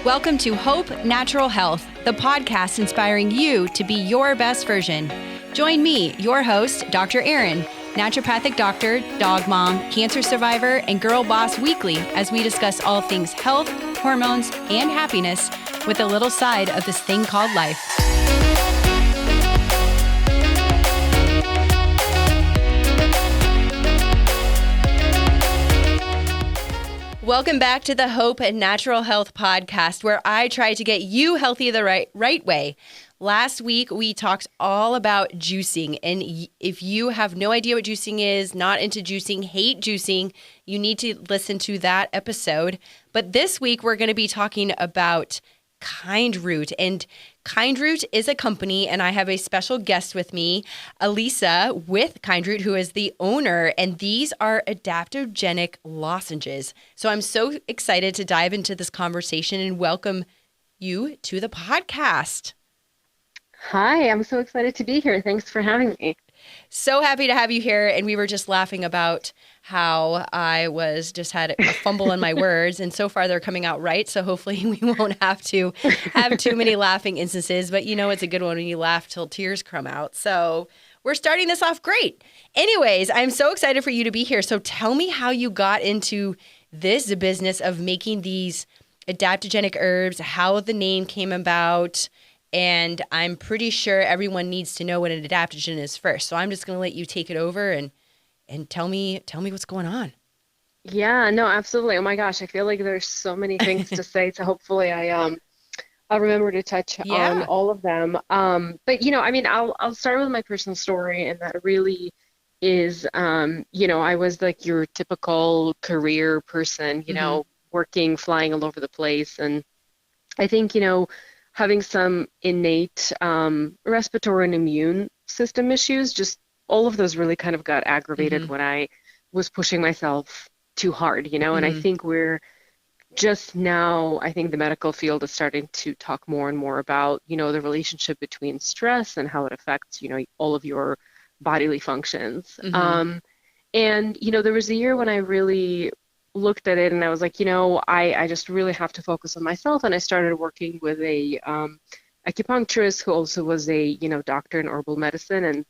Welcome to Hope Natural Health, the podcast inspiring you to be your best version. Join me, your host, Dr. Erin, naturopathic doctor, dog mom, cancer survivor, and girl boss weekly as we discuss all things health, hormones, and happiness with a little side of this thing called life. Welcome back to the Hope and Natural Health podcast, where I try to get you healthy the right way. Last week, we talked all about juicing. And if you have no idea what juicing is, not into juicing, hate juicing, you need to listen to that episode. But this week, we're going to be talking about Kindroot. And Kindroot is a company, and I have a special guest with me, Alisa with Kindroot, who is the owner, and these are adaptogenic lozenges. So I'm so excited to dive into this conversation and welcome you to the podcast. Hi, I'm so excited to be here. Thanks for having me. So happy to have you here. And we were just laughing about how I had a fumble in my words, and so far they're coming out right. So hopefully we won't have to have too many laughing instances, but you know, it's a good one when you laugh till tears come out. So we're starting this off great. Anyways, I'm so excited for you to be here. So tell me how you got into this business of making these adaptogenic herbs, how the name came about. And I'm pretty sure everyone needs to know what an adaptogen is first. So I'm just going to let you take it over and tell me what's going on. Yeah, no, absolutely. Oh my gosh, I feel like there's so many things to say. So hopefully I'll remember to touch on all of them. But I'll start with my personal story, and that really is, I was like your typical career person, working, flying all over the place, and I think having some innate respiratory and immune system issues, just all of those really kind of got aggravated when I was pushing myself too hard, and I think we're just now, I think the medical field is starting to talk more and more about, the relationship between stress and how it affects, all of your bodily functions. And, there was a year when I really looked at it and I was like, I just really have to focus on myself. And I started working with a acupuncturist who also was a, doctor in herbal medicine. And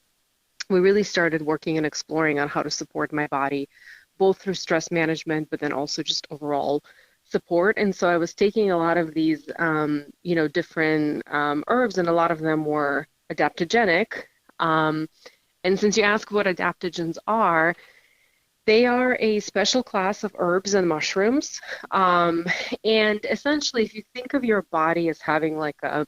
we really started working and exploring on how to support my body, both through stress management, but then also just overall support. And so I was taking a lot of these, different herbs, and a lot of them were adaptogenic. And since you ask what adaptogens are, they are a special class of herbs and mushrooms. And essentially, if you think of your body as having like a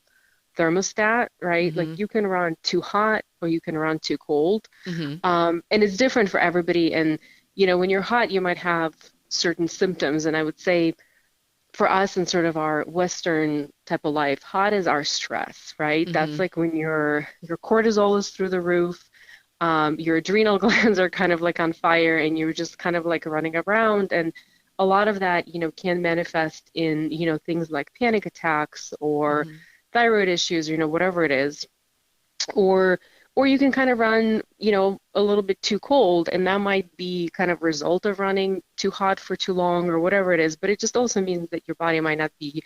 thermostat, right? Like you can run too hot or you can run too cold. And it's different for everybody. And, when you're hot, you might have certain symptoms. And I would say for us in sort of our Western type of life, hot is our stress, right? That's like when your cortisol is through the roof. Your adrenal glands are kind of like on fire, and you're just kind of like running around. And a lot of that, can manifest in, things like panic attacks or thyroid issues, whatever it is. Or you can kind of run, a little bit too cold, and that might be kind of result of running too hot for too long or whatever it is. But it just also means that your body might not be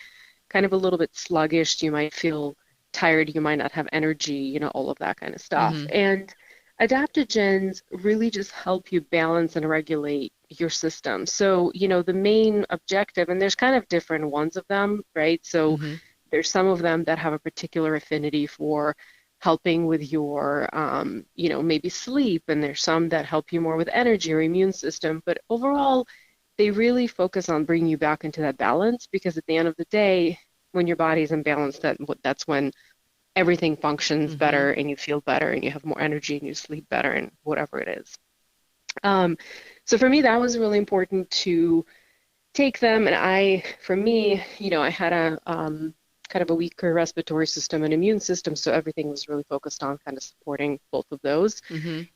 kind of a little bit sluggish. You might feel tired. You might not have energy, all of that kind of stuff. And adaptogens really just help you balance and regulate your system. So, the main objective, and there's kind of different ones of them, right? So there's some of them that have a particular affinity for helping with your, maybe sleep, and there's some that help you more with energy or immune system. But overall, they really focus on bringing you back into that balance, because at the end of the day, when your body is imbalanced, that's when everything functions better, and you feel better, and you have more energy, and you sleep better, and whatever it is. So for me, that was really important to take them. And I had a kind of a weaker respiratory system and immune system, so everything was really focused on kind of supporting both of those.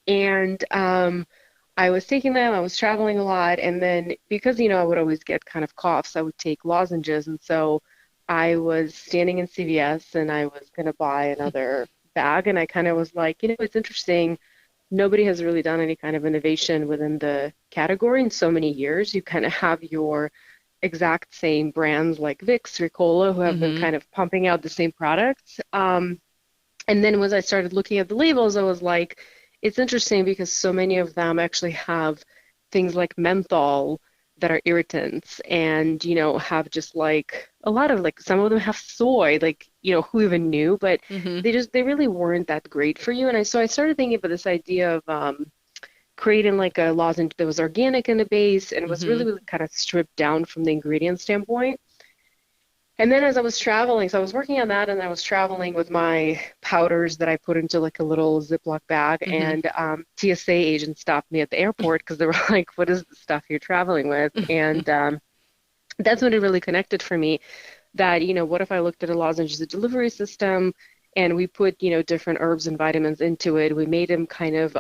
And I was taking them, I was traveling a lot, and then because, I would always get kind of coughs, I would take lozenges. And so I was standing in CVS, and I was going to buy another bag, and I kind of was like, it's interesting. Nobody has really done any kind of innovation within the category in so many years. You kind of have your exact same brands like Vicks, Ricola, who have been Mm-hmm. kind of pumping out the same products. And then once I started looking at the labels, I was like, it's interesting because so many of them actually have things like menthol that are irritants and, have just like a lot of like some of them have soy, like, who even knew, but Mm-hmm. they really weren't that great for you. And so I started thinking about this idea of creating like a lozenge that was organic in the base and was Mm-hmm. really kind of stripped down from the ingredient standpoint. And then as I was traveling, so I was working on that and I was traveling with my powders that I put into like a little Ziploc bag. Mm-hmm. And TSA agents stopped me at the airport because they were like, what is the stuff you're traveling with? And that's when it really connected for me that, what if I looked at a lozenge as a delivery system and we put, different herbs and vitamins into it. We made them kind of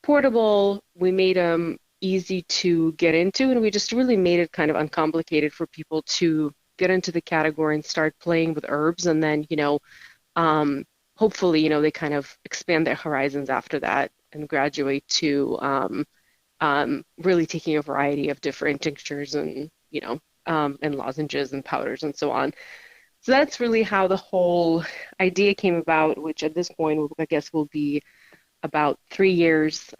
portable. We made them easy to get into, and we just really made it kind of uncomplicated for people to get into the category and start playing with herbs. And then, hopefully, they kind of expand their horizons after that and graduate to really taking a variety of different tinctures and, and lozenges and powders and so on. So that's really how the whole idea came about, which at this point, I guess will be about 3 years.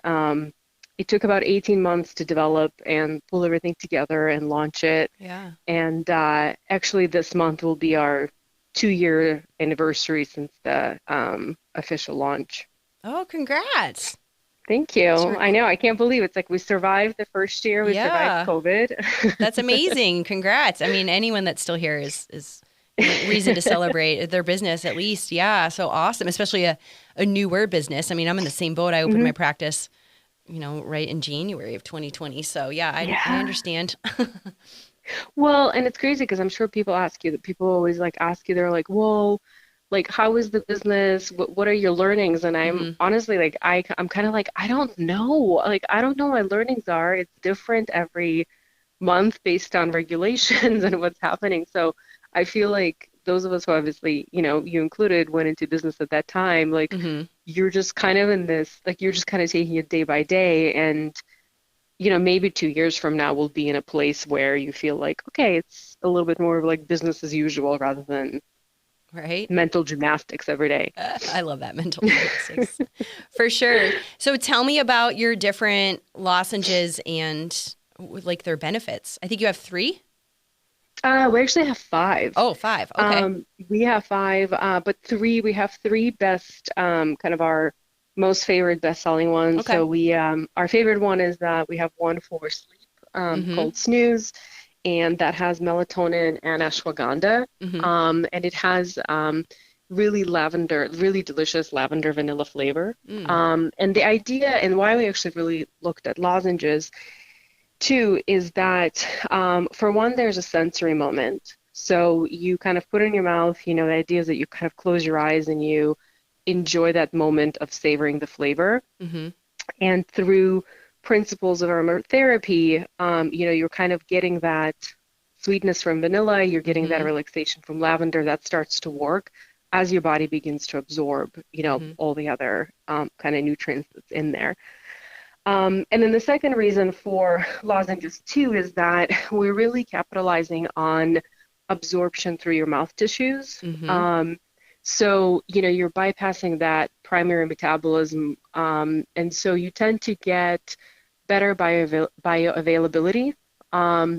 It took about 18 months to develop and pull everything together and launch it. Yeah. And actually, this month will be our 2-year anniversary since the official launch. Oh, congrats. Thank you. That's really I know. I can't believe it's like we survived the first year. We survived Yeah. COVID. That's amazing. Congrats. I mean, anyone that's still here is reason to celebrate their business at least. Yeah. So awesome. Especially a newer business. I mean, I'm in the same boat. I opened hmm my practice, right in January of 2020. So yeah, I Yeah. understand. Well, and it's crazy because I'm sure people ask you that people always like ask you, they're like, well, like, how is the business? What are your learnings? And I'm Hmm. honestly like, I'm kind of like, I don't know. Like, I don't know what my learnings are. It's different every month based on regulations and what's happening. So I feel like those of us who obviously, you included, went into business at that time, like, Hmm. you're just kind of in this, like, you're just kind of taking it day by day. And maybe 2 years from now we'll be in a place where you feel like, okay, it's a little bit more of like business as usual rather than Right. mental gymnastics every day. I love that mental gymnastics for sure. So tell me about your different lozenges and like their benefits. I think you have three. We actually have five. Oh, five. Okay. We have five, but we have three best, kind of our most favorite best-selling ones. Okay. So our favorite one is that we have one for sleep, Mm-hmm. called Snooze, and that has melatonin and ashwagandha. Mm-hmm. And it has really delicious lavender vanilla flavor. Mm. And the idea and why we actually really looked at lozenges too is that, for one, there's a sensory moment. So you kind of put it in your mouth, the idea is that you kind of close your eyes and you enjoy that moment of savoring the flavor. Mm-hmm. And through principles of aromatherapy, you're kind of getting that sweetness from vanilla, you're getting that Mm-hmm. relaxation from lavender that starts to work as your body begins to absorb, Mm-hmm. all the other kind of nutrients that's in there. And then the second reason for lozenges too is that we're really capitalizing on absorption through your mouth tissues. Mm-hmm. So, you're bypassing that primary metabolism. And so you tend to get better bioavailability,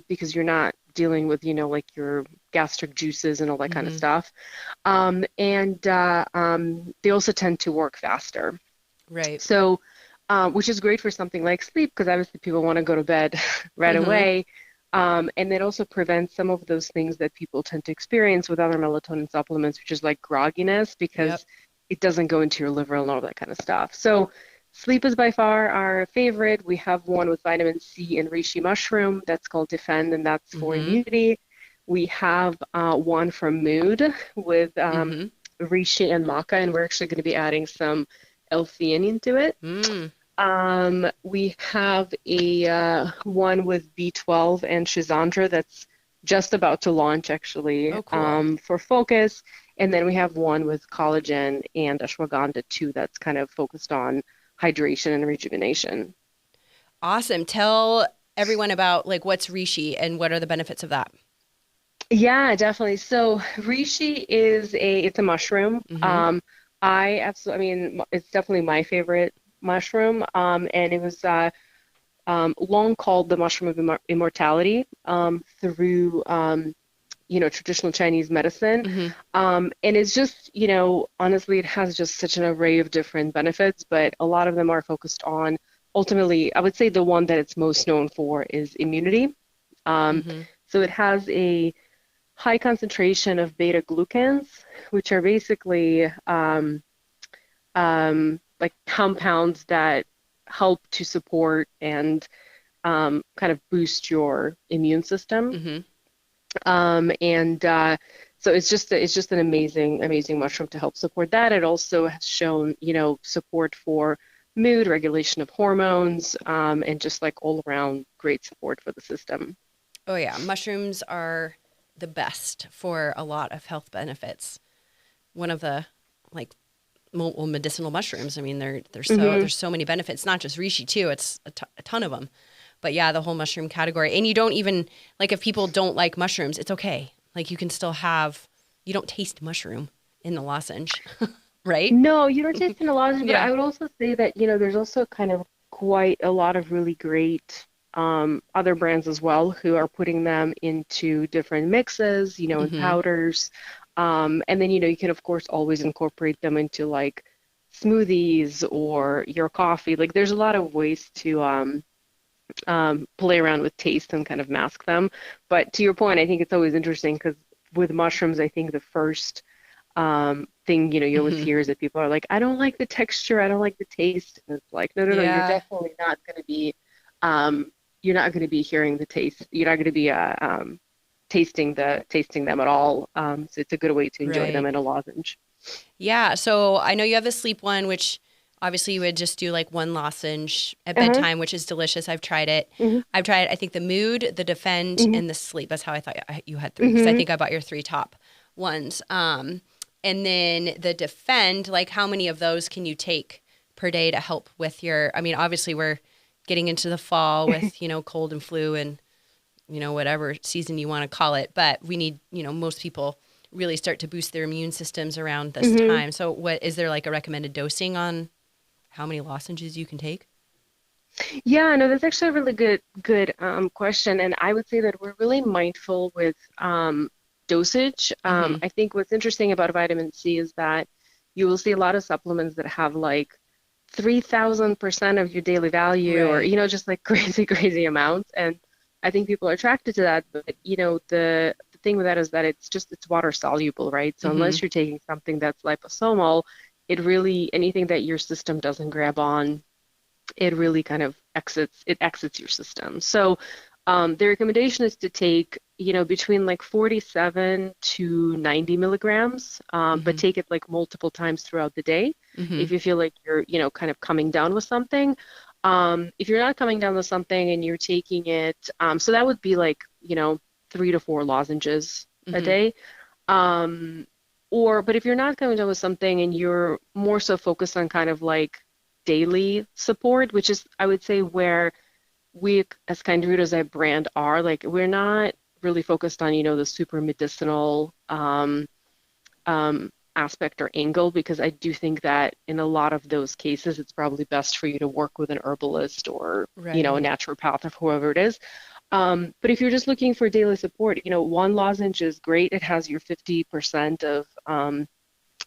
because you're not dealing with, like your gastric juices and all that kind of Mm-hmm. stuff. And they also tend to work faster. Right. So, which is great for something like sleep because obviously people want to go to bed right Mm-hmm. away. And it also prevents some of those things that people tend to experience with other melatonin supplements, which is like grogginess Yep. because it doesn't go into your liver and all that kind of stuff. So sleep is by far our favorite. We have one with vitamin C and reishi mushroom that's called Defend, and that's for Mm-hmm. immunity. We have one from Mood with Mm-hmm. reishi and maca, and we're actually going to be adding some L-theanine to it. Mm. We have a one with B12 and Shizandra that's just about to launch actually, Oh, cool. for focus. And then we have one with collagen and ashwagandha too that's kind of focused on hydration and rejuvenation. Awesome. Tell everyone about like what's reishi and what are the benefits of that? Yeah, definitely. So reishi it's a mushroom. Mm-hmm. I mean, it's definitely my favorite mushroom. And it was long called the mushroom of immortality through traditional Chinese medicine. Mm-hmm. And it's just, honestly, it has just such an array of different benefits, but a lot of them are focused on ultimately, I would say the one that it's most known for is immunity. Um, Mm-hmm. so it has a high concentration of beta glucans, which are basically like compounds that help to support and kind of boost your immune system. Mm-hmm. And so it's just an amazing mushroom to help support that. It also has shown, support for mood, regulation of hormones, and just like all around great support for the system. Oh yeah, mushrooms are the best for a lot of health benefits. One of the like medicinal mushrooms. I mean, Hmm. there's so many benefits. Not just reishi too. It's a ton of them. But yeah, the whole mushroom category. And you don't even like if people don't like mushrooms, it's okay. Like you can still have. You don't taste mushroom in the lozenge, right? No, you don't taste in a lozenge, but Yeah. I would also say that, there's also kind of quite a lot of really great other brands as well who are putting them into different mixes, in Mm-hmm. powders. And then, you can, of course, always incorporate them into like smoothies or your coffee. Like there's a lot of ways to play around with taste and kind of mask them. But to your point, I think it's always interesting because with mushrooms, I think the first thing you always Mm-hmm. hear is that people are like, I don't like the texture, I don't like the taste. And it's like, no, no, no, Yeah. um, you're not going to be hearing the taste. You're not going to be tasting them at all. So it's a good way to enjoy them Right. in a lozenge. Yeah. So I know you have the sleep one, which obviously you would just do like one lozenge at Uh-huh. bedtime, which is delicious. I've tried it. Hmm. I've tried, I think, the mood, the defend, Hmm. and the sleep. That's how I thought you had three, because I Hmm. think I bought your three top ones. And then the defend, like how many of those can you take per day to help with your, I mean, obviously we're getting into the fall with, cold and flu and, whatever season you want to call it. But we need, most people really start to boost their immune systems around this Hmm. time. So what is there like a recommended dosing on how many lozenges you can take? Yeah, no, that's actually a really good question. And I would say that we're really mindful with dosage. Mm-hmm. I think what's interesting about vitamin C is that you will see a lot of supplements that have like 3,000% of your daily value or, Right. just like crazy, crazy amounts. And I think people are attracted to that. But, the thing with that is that it's water soluble, right? So Mm-hmm. unless you're taking something that's liposomal, anything that your system doesn't grab on, it really kind of exits your system. So the recommendation is to take, between like 47 to 90 milligrams, but Mm-hmm. take it like multiple times throughout the day Mm-hmm. if you feel like you're, kind of coming down with something. If you're not coming down with something and you're taking it, so that would be like, 3 to 4 lozenges a Mm-hmm. day. Um, but if you're not coming down with something and you're more so focused on kind of like daily support, which is, I would say, where we as Kindroot as a brand are, like we're not really focused on, the super medicinal aspect or angle, because I do think that in a lot of those cases, it's probably best for you to work with an herbalist or, a Right. naturopath or whoever it is. But if you're just looking for daily support, one lozenge is great. It has your 50% of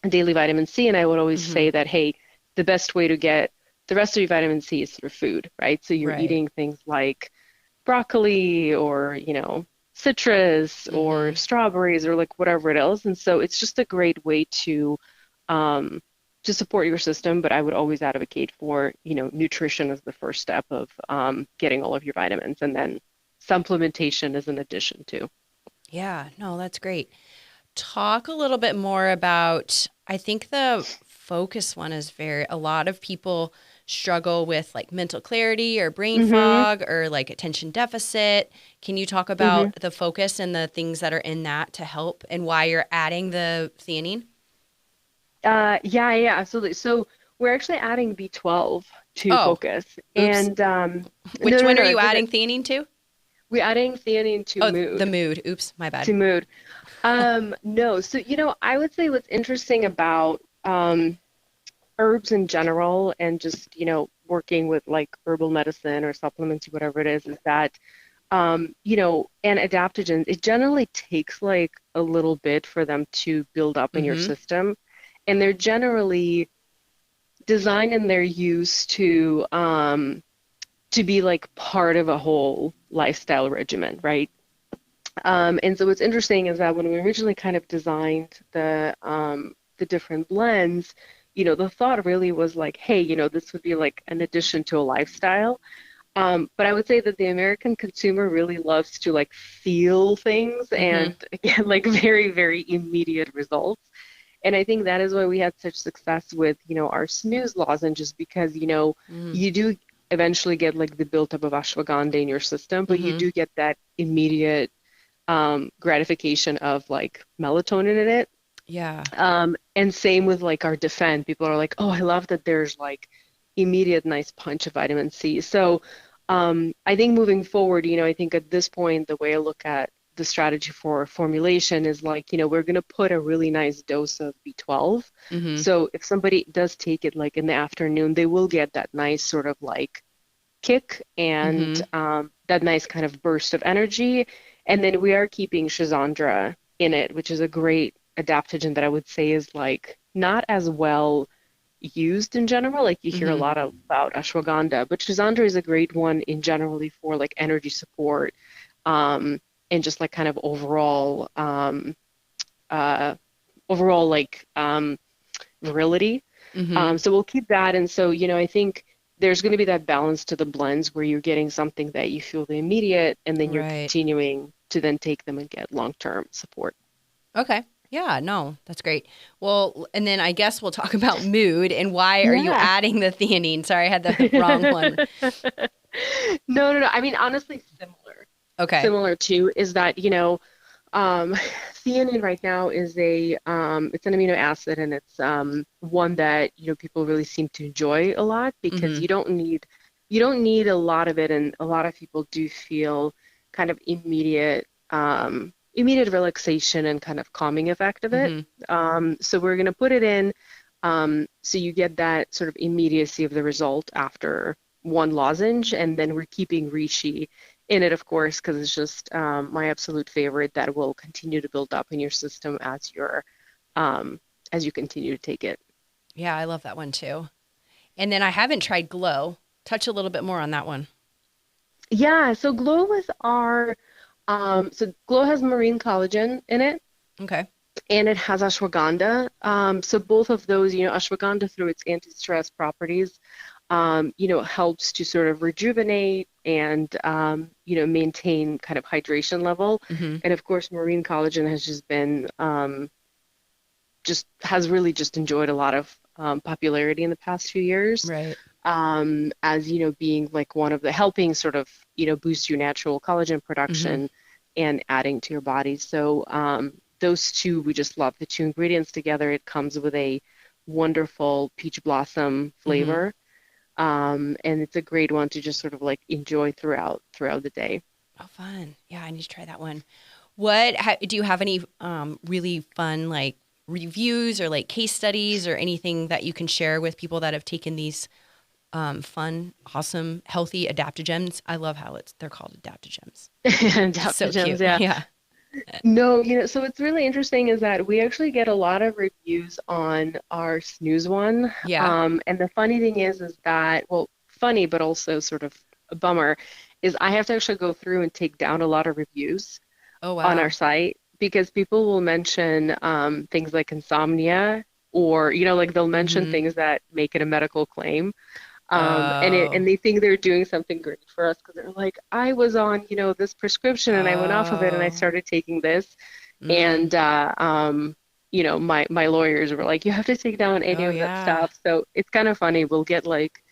daily vitamin C. And I would always Mm-hmm. say that, hey, the best way to get the rest of your vitamin C is through food, right? So you're Right. eating things like broccoli or, citrus or Mm-hmm. strawberries or like whatever it is. And so it's just a great way um, to support your system. But I would always advocate for, nutrition as the first step of getting all of your vitamins, and then supplementation is an addition too. Yeah. No, that's great. Talk a little bit more about, I think the focus one is a lot of people struggle with like mental clarity or brain Hmm. fog or like attention deficit. Can you talk Hmm. about the focus and the things that are in that to help and why you're adding the theanine? Yeah, yeah, absolutely. So we're actually adding B12 to Oh, focus. oops. And Which one are you it's okay. adding theanine to? We're adding theanine to Oh, the mood. mood. Oops, my bad. To mood. No. So, I would say what's interesting about herbs in general and just, working with like herbal medicine or supplements, whatever it is that, and adaptogens, it generally takes like a little bit for them to build up in your Mm-hmm. system. And they're generally designed in their use to be like part of a whole lifestyle regimen, right? And so what's interesting is that when we originally kind of designed the different blends, the thought really was like, hey, this would be like an addition to a lifestyle. But I would say that the American consumer really loves to like feel things Mm-hmm. and again, like very, very immediate results. And I think that is why we had such success with, our snooze lozenges because, Mm-hmm. you do eventually get like the buildup of ashwagandha in your system, but you Mm-hmm. do get that immediate gratification of like melatonin in it. Yeah. And same with like our Defend. People are like, oh, I love that there's like immediate nice punch of vitamin C. So I think moving forward, I think at this point, the way I look at the strategy for formulation is like, we're going to put a really nice dose of B12. Mm-hmm. So if somebody does take it like in the afternoon, they will get that nice sort of like kick and Mm-hmm. that nice kind of burst of energy. And then we are keeping Shizandra in it, which is a great adaptogen that I would say is like not as well used in general. Like you hear a Mm-hmm. lot about ashwagandha, but Shizandra is a great one in generally for like energy support and just like kind of uh, overall like virility. Mm-hmm. So we'll keep that. And so, I think there's going to be that balance to the blends where you're getting something that you feel the immediate, and then you're Right. continuing to then take them and get long-term support. Okay. Yeah, no, that's great. Well, and then I guess we'll talk about mood and why are you Yeah. adding the theanine? Sorry, I had the wrong one. No, no, no. I mean, honestly, similar. Okay. Similar to is that, um, theanine right now is it's an amino acid and it's one that, people really seem to enjoy a lot because Mm-hmm. you don't need a lot of it, and a lot of people do feel kind of immediate relaxation and kind of calming effect of it. Mm-hmm. So we're going to put it in so you get that sort of immediacy of the result after one lozenge, and then we're keeping reishi in it, of course, because it's just my absolute favorite that will continue to build up in your system um, as you continue to take it. Yeah, I love that one too. And then I haven't tried Glow. Touch a little bit more on that one. Yeah, so so Glow has marine collagen in it, Okay. and it has ashwagandha. So both of those, ashwagandha through its anti-stress properties, helps to sort of rejuvenate and, maintain kind of hydration level. Mm-hmm. And of course, marine collagen has just been, has really just enjoyed a lot of popularity in the past few years, Right. as, being like one of the helping sort of, boost your natural collagen Mm-hmm. production and adding to your body. So those two, we just love the two ingredients together. It comes with a wonderful peach blossom Mm-hmm. flavor. And it's a great one to just sort of like enjoy throughout the day. Oh, fun. Yeah, I need to try that one. Do you have any really fun like reviews or like case studies or anything that you can share with people that have taken these fun, awesome, healthy adaptogens? I love how they're called adaptogens. And So adaptogens, cute. yeah. Yeah. No, so what's really interesting is that we actually get a lot of reviews on our Snooze one. Yeah. And the funny thing is that, well, funny, but also sort of a bummer, is I have to actually go through and take down a lot of reviews Oh, on our wow. site because people will mention things like insomnia or, like they'll mention Mm-hmm. things that make it a medical claim. And Oh. they think they're doing something great for us because they're like, I was on, this prescription and I went off of it and I Oh. started taking this. Mm. And my lawyers were like, you have to take down any Oh, of that yeah. stuff. So it's kind of funny. We'll get like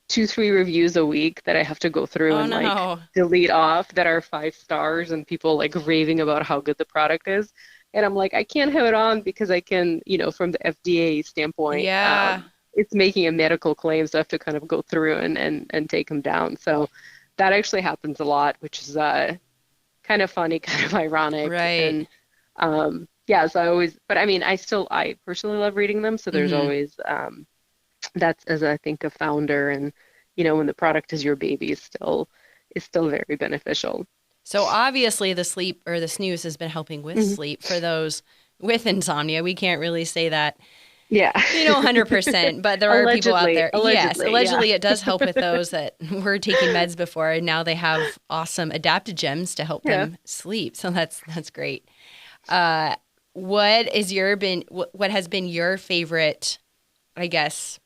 2, 3 reviews a week that I have to go through Oh, and like no. delete off that are 5 stars and people like raving about how good the product is. And I'm like, I can't have it on because I can, from the FDA standpoint, Yeah. it's making a medical claim, so I have to kind of go through and take them down. So that actually happens a lot, which is kind of funny, kind of ironic. Right. And yeah, so I always, but I mean, I personally love reading them. So there's always, that's as I think a founder and, when the product is your baby is still very beneficial. So obviously the sleep or the snooze has been helping with Mhm. sleep for those with insomnia. We can't really say that, Yeah. 100%, but there are people out Allegedly, there. Yes, allegedly, yeah. allegedly it does help with those that were taking meds before, and now they have awesome adaptogems to help Yeah. them sleep. So that's great. Uh, what has been your favorite, I guess,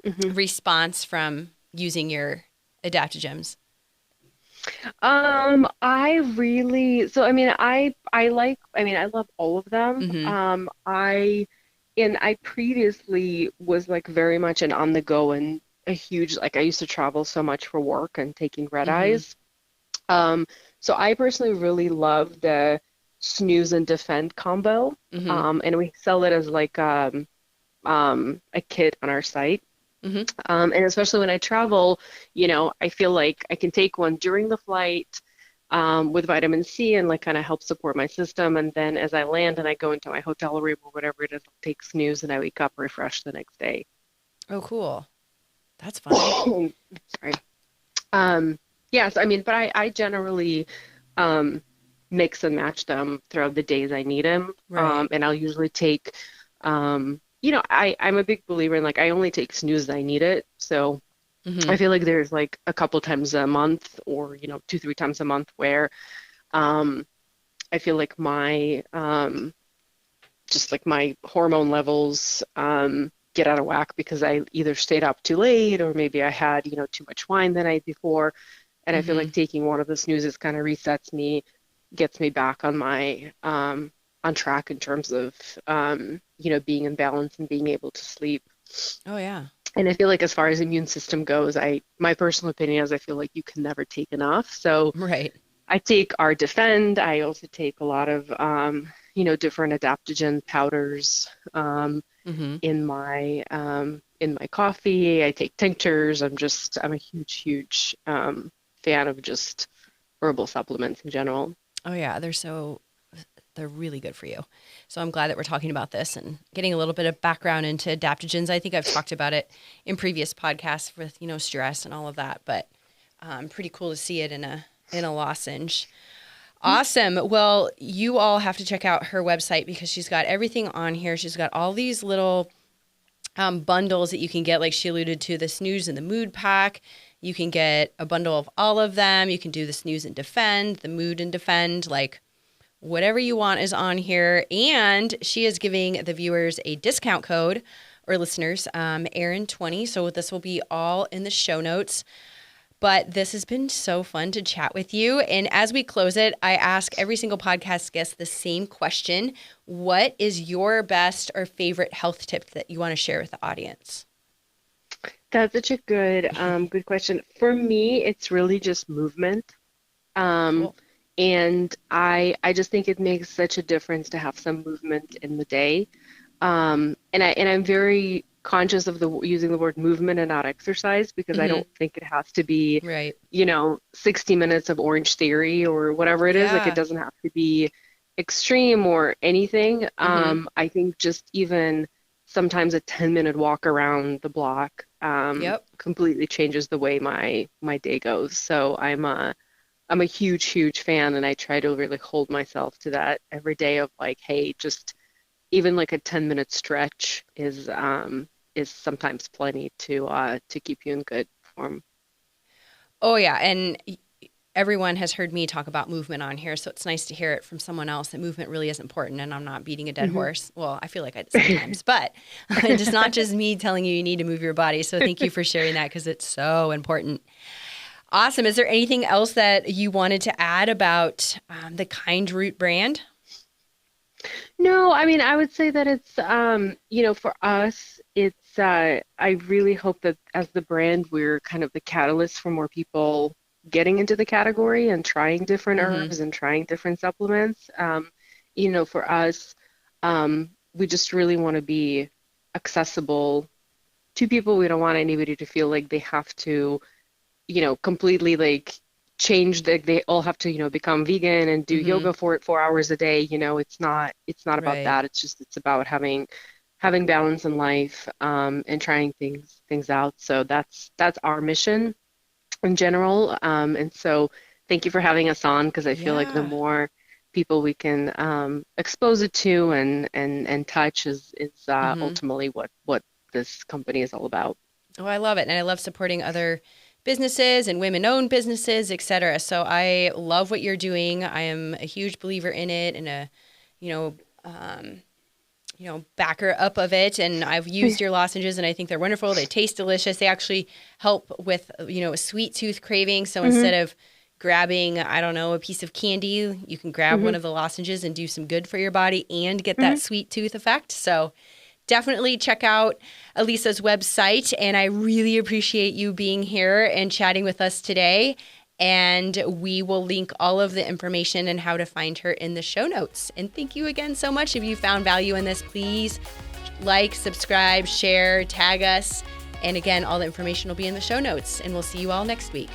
hmm response from using your adaptogems? I mean, I love all of them. Mm-hmm. I previously was like very much an on the go and a huge, like I used to travel so much for work and taking red Mm-hmm. eyes. Um, so I personally really love the snooze and defend combo. Mm-hmm. And we sell it as like a kit on our site. Mm-hmm. And especially when I travel, I feel like I can take one during the flight with vitamin C and like kind of help support my system. And then as I land and I go into my hotel room or whatever it is, I'll take snooze and I wake up refreshed the next day. Oh, cool. That's fun. Sorry. Yes, I mean, but I generally um, mix and match them throughout the days I need them. Right. And I'll usually take, I'm a big believer in like I only take snooze I need it. So Mm-hmm. I feel like there's like a couple times a month or, 2, 3 times a month where um, I feel like my just like my hormone levels get out of whack because I either stayed up too late or maybe I had, too much wine the night before. And I feel Mm-hmm. like taking one of the snoozes kind of resets me, gets me back on my on track in terms of being in balance and being able to sleep. Oh, yeah. And I feel like as far as immune system goes, my personal opinion is I feel like you can never take enough. So Right. I take our Defend. I also take a lot of different adaptogen powders Mm-hmm. in my coffee. I take tinctures. I'm a huge fan of just herbal supplements in general. Oh, yeah. They're really good for you. So I'm glad that we're talking about this and getting a little bit of background into adaptogens. I think I've talked about it in previous podcasts with, stress and all of that, but pretty cool to see it in a lozenge. Awesome. Well, you all have to check out her website because she's got everything on here. She's got all these little bundles that you can get, like she alluded to, the snooze and the mood pack. You can get a bundle of all of them. You can do the snooze and defend, the mood and defend, like whatever you want is on here. And she is giving the viewers a discount code, or listeners, Erin20. So this will be all in the show notes. But this has been so fun to chat with you. And as we close it, I ask every single podcast guest the same question. What is your best or favorite health tip that you want to share with the audience? That's such a good question. For me, it's really just movement. Um, Cool. and I just think it makes such a difference to have some movement in the day. And I'm very conscious of the using the word movement and not exercise because I Mm-hmm. don't think it has to be, Right. 60 minutes of Orange Theory or whatever it is. Like it Yeah. doesn't have to be extreme or anything. Mm-hmm. I think just even sometimes a 10-minute walk around the block Yep. completely changes the way my day goes. So I'm a huge fan, and I try to really hold myself to that every day of like, hey, just even like a 10-minute stretch is sometimes plenty to keep you in good form. Oh, yeah. And everyone has heard me talk about movement on here, so it's nice to hear it from someone else that movement really is important and I'm not beating a dead hmm horse. Well, I feel like I do sometimes, but it's not just me telling you need to move your body. So thank you for sharing that because it's so important. Awesome. Is there anything else that you wanted to add about the Kindroot brand? No, I mean, I would say that it's, for us, I really hope that as the brand, we're kind of the catalyst for more people getting into the category and trying different Mm-hmm. herbs and trying different supplements. For us, we just really want to be accessible two people, we don't want anybody to feel like they have to, completely like change they all have to, become vegan and do yoga for 4 hours a day. It's not about that. It's about having balance in life, and trying things out. So that's our mission in general. And so thank you for having us on, because I feel like the more people we can expose it to and touch is ultimately what this company is all about. Oh, I love it. And I love supporting other businesses and women-owned businesses, et cetera. So I love what you're doing. I am a huge believer in it and a, backer up of it. And I've used your lozenges and I think they're wonderful. They taste delicious. They actually help with, a sweet tooth craving. So instead of grabbing, I don't know, a piece of candy, you can grab one of the lozenges and do some good for your body and get that sweet tooth effect. So definitely check out Alisa's website. And I really appreciate you being here and chatting with us today. And we will link all of the information and how to find her in the show notes. And thank you again so much. If you found value in this, please like, subscribe, share, tag us. And again, all the information will be in the show notes. And we'll see you all next week.